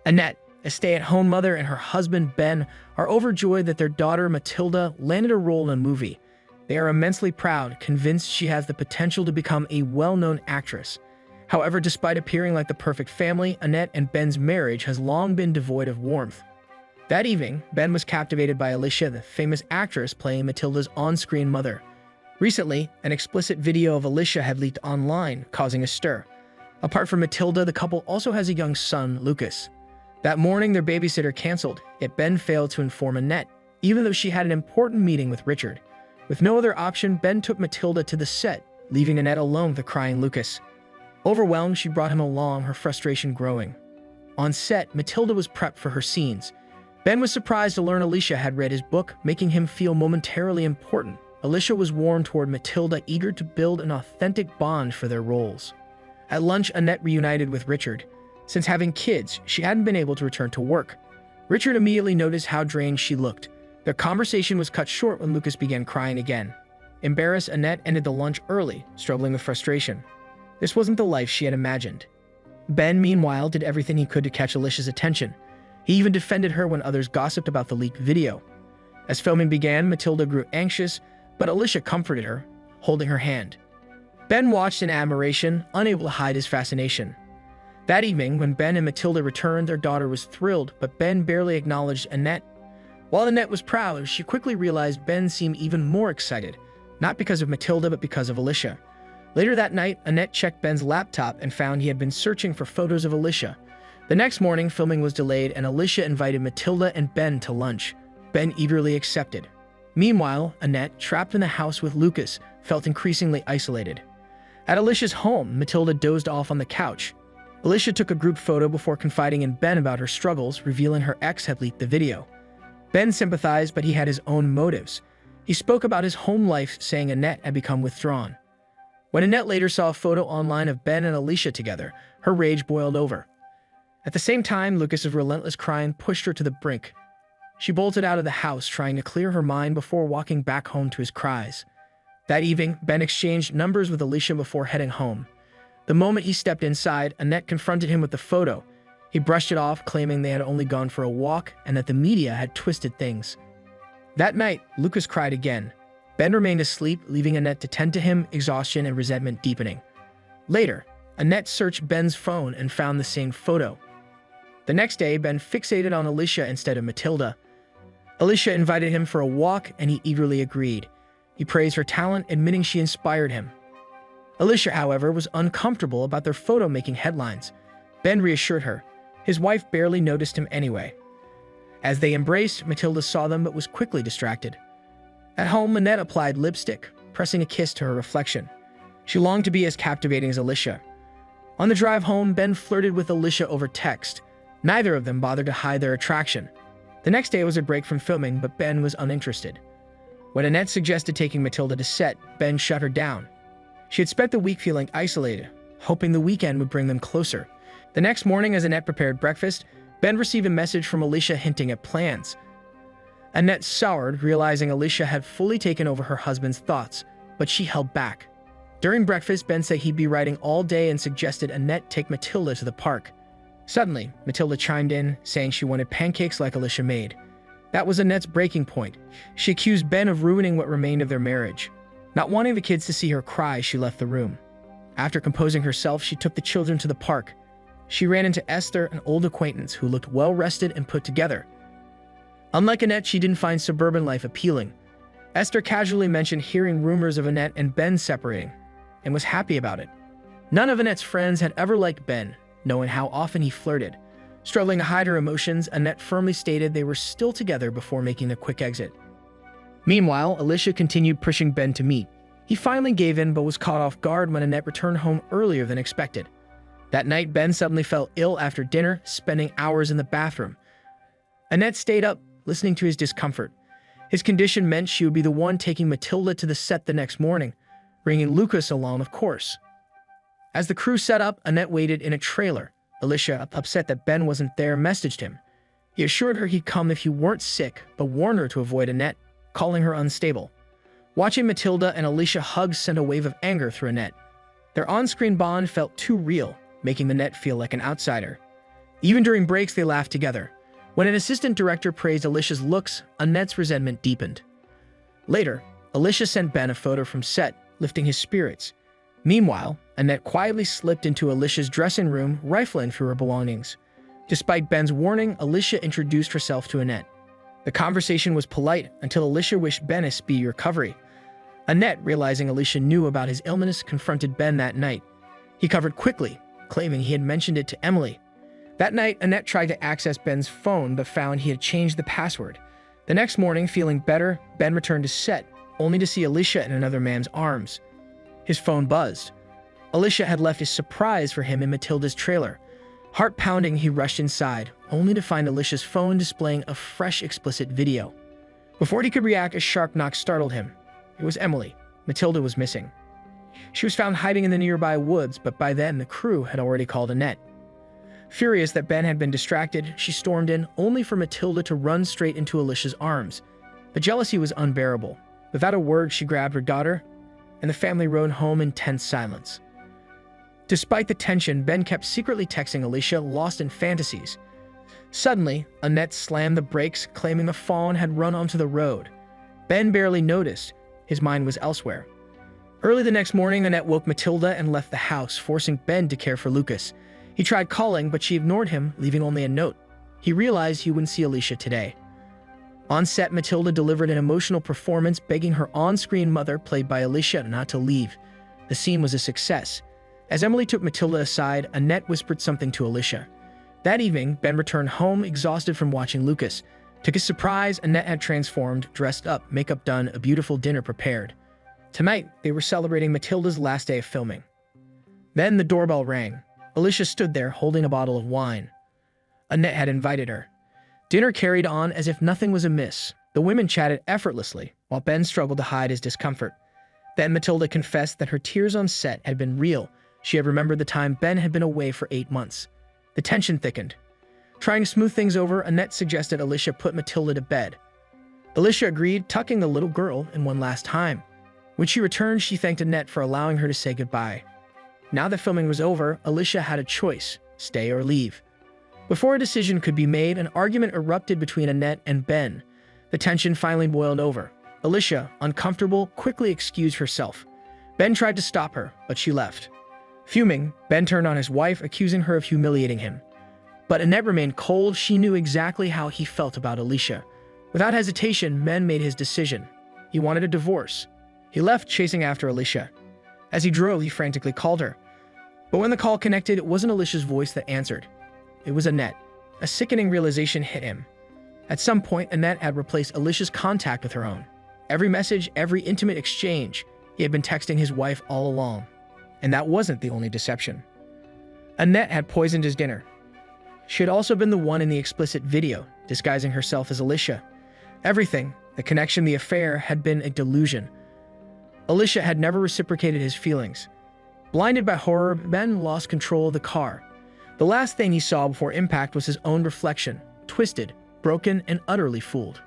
Annette, a stay-at-home mother, and her husband Ben are overjoyed that their daughter Matilda landed a role in a movie. They are immensely proud, convinced she has the potential to become a well-known actress. However, despite appearing like the perfect family, Annette and Ben's marriage has long been devoid of warmth. That evening, Ben was captivated by Alicia, the famous actress playing Matilda's on-screen mother. Recently, an explicit video of Alicia had leaked online, causing a stir. Apart from Matilda, the couple also has a young son, Lucas. That morning, their babysitter canceled, yet Ben failed to inform Annette, even though she had an important meeting with Richard. With no other option, Ben took Matilda to the set, leaving Annette alone with the crying Lucas. Overwhelmed, she brought him along, her frustration growing. On set, Matilda was prepped for her scenes. Ben was surprised to learn Alicia had read his book, making him feel momentarily important. Alicia was warm toward Matilda, eager to build an authentic bond for their roles. At lunch, Annette reunited with Richard. Since having kids, she hadn't been able to return to work. Richard immediately noticed how drained she looked. Their conversation was cut short when Lucas began crying again. Embarrassed, Annette ended the lunch early, struggling with frustration. This wasn't the life she had imagined. Ben, meanwhile, did everything he could to catch Alicia's attention. He even defended her when others gossiped about the leaked video. As filming began, Matilda grew anxious, but Alicia comforted her, holding her hand. Ben watched in admiration, unable to hide his fascination. That evening, when Ben and Matilda returned, their daughter was thrilled, but Ben barely acknowledged Annette. While Annette was proud, she quickly realized Ben seemed even more excited, not because of Matilda, but because of Alicia. Later that night, Annette checked Ben's laptop and found he had been searching for photos of Alicia. The next morning, filming was delayed, and Alicia invited Matilda and Ben to lunch. Ben eagerly accepted. Meanwhile, Annette, trapped in the house with Lucas, felt increasingly isolated. At Alicia's home, Matilda dozed off on the couch. Alicia took a group photo before confiding in Ben about her struggles, revealing her ex had leaked the video. Ben sympathized, but he had his own motives. He spoke about his home life, saying Annette had become withdrawn. When Annette later saw a photo online of Ben and Alicia together, her rage boiled over. At the same time, Lucas's relentless crying pushed her to the brink. She bolted out of the house, trying to clear her mind before walking back home to his cries. That evening, Ben exchanged numbers with Alicia before heading home. The moment he stepped inside, Annette confronted him with the photo. He brushed it off, claiming they had only gone for a walk and that the media had twisted things. That night, Lucas cried again. Ben remained asleep, leaving Annette to tend to him, exhaustion and resentment deepening. Later, Annette searched Ben's phone and found the same photo. The next day, Ben fixated on Alicia instead of Matilda. Alicia invited him for a walk, and he eagerly agreed. He praised her talent, admitting she inspired him. Alicia, however, was uncomfortable about their photo making headlines. Ben reassured her. His wife barely noticed him anyway. As they embraced, Matilda saw them but was quickly distracted. At home, Annette applied lipstick, pressing a kiss to her reflection. She longed to be as captivating as Alicia. On the drive home, Ben flirted with Alicia over text. Neither of them bothered to hide their attraction. The next day was a break from filming, but Ben was uninterested. When Annette suggested taking Matilda to set, Ben shut her down. She had spent the week feeling isolated, hoping the weekend would bring them closer. The next morning, as Annette prepared breakfast, Ben received a message from Alicia hinting at plans. Annette soured, realizing Alicia had fully taken over her husband's thoughts, but she held back. During breakfast, Ben said he'd be writing all day and suggested Annette take Matilda to the park. Suddenly, Matilda chimed in, saying she wanted pancakes like Alicia made. That was Annette's breaking point. She accused Ben of ruining what remained of their marriage. Not wanting the kids to see her cry, she left the room. After composing herself, she took the children to the park. She ran into Esther, an old acquaintance who looked well-rested and put together. Unlike Annette, she didn't find suburban life appealing. Esther casually mentioned hearing rumors of Annette and Ben separating, and was happy about it. None of Annette's friends had ever liked Ben, knowing how often he flirted. Struggling to hide her emotions, Annette firmly stated they were still together before making a quick exit. Meanwhile, Alicia continued pushing Ben to meet. He finally gave in but was caught off guard when Annette returned home earlier than expected. That night, Ben suddenly fell ill after dinner, spending hours in the bathroom. Annette stayed up, listening to his discomfort. His condition meant she would be the one taking Matilda to the set the next morning, bringing Lucas along, of course. As the crew set up, Annette waited in a trailer. Alicia, upset that Ben wasn't there, messaged him. He assured her he'd come if he weren't sick, but warned her to avoid Annette, calling her unstable. Watching Matilda and Alicia hug sent a wave of anger through Annette. Their on-screen bond felt too real, making Annette feel like an outsider. Even during breaks, they laughed together. When an assistant director praised Alicia's looks, Annette's resentment deepened. Later, Alicia sent Ben a photo from set, lifting his spirits. Meanwhile, Annette quietly slipped into Alicia's dressing room, rifling through her belongings. Despite Ben's warning, Alicia introduced herself to Annette. The conversation was polite until Alicia wished Ben a speedy recovery. Annette, realizing Alicia knew about his illness, confronted Ben that night. He covered quickly, claiming he had mentioned it to Emily. That night, Annette tried to access Ben's phone but found he had changed the password. The next morning, feeling better, Ben returned to set, only to see Alicia in another man's arms. His phone buzzed. Alicia had left a surprise for him in Matilda's trailer. Heart pounding, he rushed inside, only to find Alicia's phone displaying a fresh, explicit video. Before he could react, a sharp knock startled him. It was Emily. Matilda was missing. She was found hiding in the nearby woods, but by then the crew had already called Annette. Furious that Ben had been distracted, she stormed in, only for Matilda to run straight into Alicia's arms. The jealousy was unbearable. Without a word, she grabbed her daughter, and the family rode home in tense silence. Despite the tension, Ben kept secretly texting Alicia, lost in fantasies. Suddenly, Annette slammed the brakes, claiming the fawn had run onto the road. Ben barely noticed. His mind was elsewhere. Early the next morning, Annette woke Matilda and left the house, forcing Ben to care for Lucas. He tried calling, but she ignored him, leaving only a note. He realized he wouldn't see Alicia today. On set, Matilda delivered an emotional performance, begging her on-screen mother, played by Alicia, not to leave. The scene was a success. As Emily took Matilda aside, Annette whispered something to Alicia. That evening, Ben returned home, exhausted from watching Lucas. To his surprise, Annette had transformed, dressed up, makeup done, a beautiful dinner prepared. Tonight, they were celebrating Matilda's last day of filming. Then the doorbell rang. Alicia stood there, holding a bottle of wine. Annette had invited her. Dinner carried on as if nothing was amiss. The women chatted effortlessly, while Ben struggled to hide his discomfort. Then Matilda confessed that her tears on set had been real. She had remembered the time Ben had been away for 8 months. The tension thickened. Trying to smooth things over, Annette suggested Alicia put Matilda to bed. Alicia agreed, tucking the little girl in one last time. When she returned, she thanked Annette for allowing her to say goodbye. Now that filming was over, Alicia had a choice, stay or leave. Before a decision could be made, an argument erupted between Annette and Ben. The tension finally boiled over. Alicia, uncomfortable, quickly excused herself. Ben tried to stop her, but she left. Fuming, Ben turned on his wife, accusing her of humiliating him. But Annette remained cold. She knew exactly how he felt about Alicia. Without hesitation, Ben made his decision. He wanted a divorce. He left, chasing after Alicia. As he drove, he frantically called her. But when the call connected, it wasn't Alicia's voice that answered. It was Annette. A sickening realization hit him. At some point, Annette had replaced Alicia's contact with her own. Every message, every intimate exchange, he had been texting his wife all along. And that wasn't the only deception. Annette had poisoned his dinner. She had also been the one in the explicit video, disguising herself as Alicia. Everything, the connection, the affair, had been a delusion. Alicia had never reciprocated his feelings. Blinded by horror, Ben lost control of the car. The last thing he saw before impact was his own reflection, twisted, broken, and utterly fooled.